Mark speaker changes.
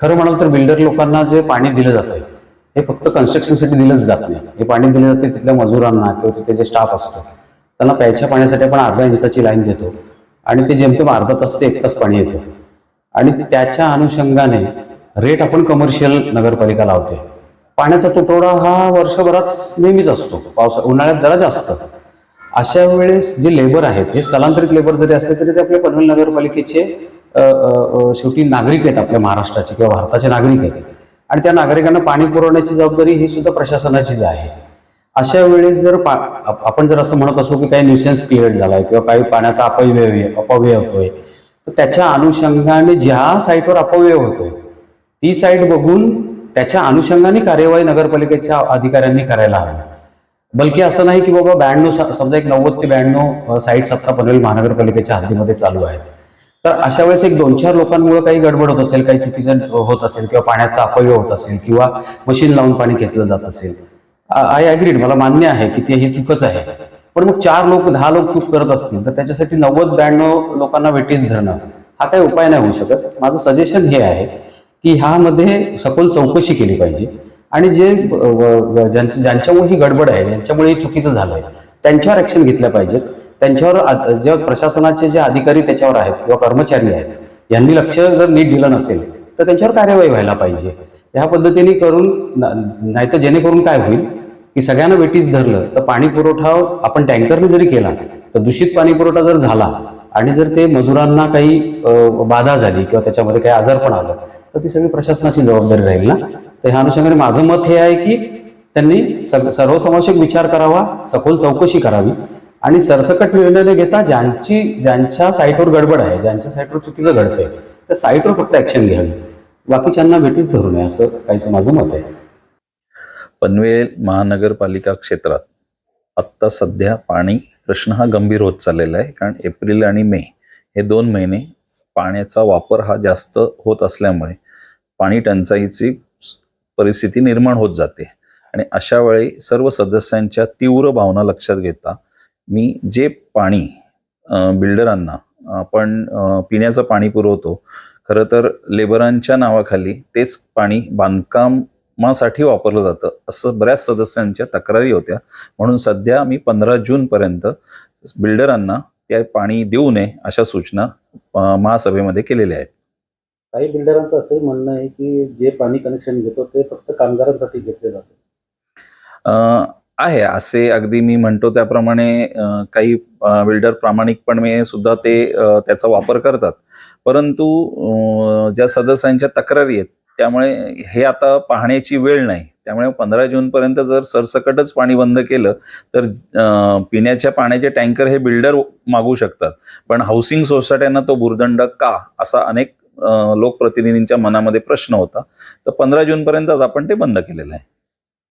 Speaker 1: खरं म्हणाल तर बिल्डर लोकांना जे पाणी दिलं जातं हे फक्त कन्स्ट्रक्शनसाठी दिलंच जात नाही. हे पाणी दिलं जाते तिथल्या मजुरांना किंवा तिथे जे स्टाफ असतो त्यांना प्यायच्या पाण्यासाठी आपण अर्धा इंचाची लाईन देतो आणि ते जेमतेम अर्धा तास ते 1 तास पाणी येतं. आणि त्याच्या अनुषंगाने रेट आपण कमर्शियल नगरपालिका लावते. पाण्याचा तुटवडा हा वर्षभरात नेहमीच असतो, उन्हाळ्यात जरा जास्त. अशा वेळेस जे लेबर आहेत हे स्थलांतरित लेबर जरी असले तरी ते आपल्या पनवेल नगरपालिकेचे शेवटी नागरिक आहेत, आपल्या महाराष्ट्राचे किंवा भारताचे नागरिक आहेत. आणि त्या नागरिकांना पाणी पुरवण्याची जबाबदारी ही सुद्धा प्रशासनाचीच आहे. अशा वेळेस जर आपण जर असं म्हणत असू की काही न्यूसेन्स क्रिएट झालाय किंवा काही पाण्याचा अपव्यय होतोय, तर त्याच्या अनुषंगाने ज्या साईटवर अपव्यय होतोय ती साईट बघून त्याच्या अनुषंगाने कार्यवाही नगरपालिकेच्या अधिकाऱ्यांनी करायला हवी. बल्कि असं नाही की बाबा 92 समजा एक 90 ते 92 साईट्स आता पनवेल महानगरपालिकेच्या हद्दीमध्ये चालू आहेत, तर अशा वेळेस एक 2-4 लोकांमुळे काही गडबड होत असेल, काही चुकीचं होत असेल किंवा पाण्याचा अपव्यय होत असेल किंवा मशीन लावून पाणी खेचलं जात असेल, आय अग्रीड, मला मान्य आहे की ते हे चुकच आहे. पण मग 4 लोक 10 लोक चूक करत असतील तर त्याच्यासाठी 90-92 लोकांना वेटीस धरणं हा काही उपाय नाही होऊ शकत. माझं सजेशन हे आहे की ह्यामध्ये सखोल चौकशी केली पाहिजे आणि ज्यांच्यामुळे ही गडबड आहे, ज्यांच्यामुळे हे चुकीचं झालंय त्यांच्यावर ऍक्शन घेतल्या पाहिजेत. त्यांच्यावर जे प्रशासनाचे जे अधिकारी त्याच्यावर आहेत किंवा कर्मचारी आहेत यांनी लक्ष जर नीट दिलं नसेल तर त्यांच्यावर कार्यवाही व्हायला पाहिजे. ह्या पद्धतीने करून, नाहीतर जेणेकरून काय होईल की सगळ्यांना वेटीस धरलं तर पाणी पुरवठा आपण टँकरने जरी केला तर दूषित पाणी पुरवठा जर झाला आणि जर ते मजुरांना काही बाधा झाली किंवा त्याच्यामध्ये काही आजारपण आलं तर ती सगळी प्रशासनाची जबाबदारी राहील ना. तर ह्या अनुषंगाने माझं मत हे आहे की त्यांनी सर्वसमावेशक विचार करावा, सखोल चौकशी करावी आणि सरसकट निर्णय न घेता ज्यांच्या साईटवर गडबड आहे, ज्यांच्या साईटवर चुकीचं घडतंय त्या साईटवर फक्त ऍक्शन घ्यावी, बाकीच्यांना भेटीच धरू नये, असं काहीसं माझं मत आहे.
Speaker 2: पनवेल महानगरपालिका क्षेत्रात आत्ता सध्या पाणी प्रश्न हा गंभीर होत चाललेला आहे. कारण एप्रिल आणि मे हे 2 महिने पाण्याचा वापर हा जास्त होत असल्यामुळे पाणी टंचाईची परिस्थिती निर्माण होत जाते. आणि अशा वेळी सर्व सदस्यांच्या तीव्र भावना लक्षात घेता मी जे पाणी बिल्डरांना आपण पिण्याचं पाणी पुरवतो, खरं तर लेबरांच्या नावाखाली तेच पाणी बांधकामासाठी वापरलं जातं असं बऱ्याच सदस्यांच्या तक्रारी होत्या. म्हणून सध्या मी 15 जून पर्यंत बिल्डरांना ते पाणी देऊ नये अशा सूचना महासभेमध्ये केलेल्या आहेत.
Speaker 3: काही बिल्डरांचं असंही म्हणणं आहे की जे पाणी कनेक्शन घेतो ते फक्त कामगारांसाठी घेतले जाते.
Speaker 2: आहे असे, अगदी मी म्हणतो त्याप्रमाणे काही बिल्डर प्रामाणिकपणे सुद्धा ते त्याचा वापर करतात. परंतु ज्या सदस्यांच्या तक्रारी आहेत त्यामुळे हे आता पाहण्याची वेळ नाही. त्यामुळे 15 जून पर्यंत जर सरसकटच पाणी बंद केलं तर पिण्याच्या पाण्याचे टँकर हे बिल्डर मागू शकतात, पण हाऊसिंग सोसायट्यांना तो भुर्दंड का, असा अनेक लोकप्रतिनिधींच्या मनामध्ये प्रश्न होता. तर 15 जून पर्यंतच आपण ते बंद केलेलं आहे.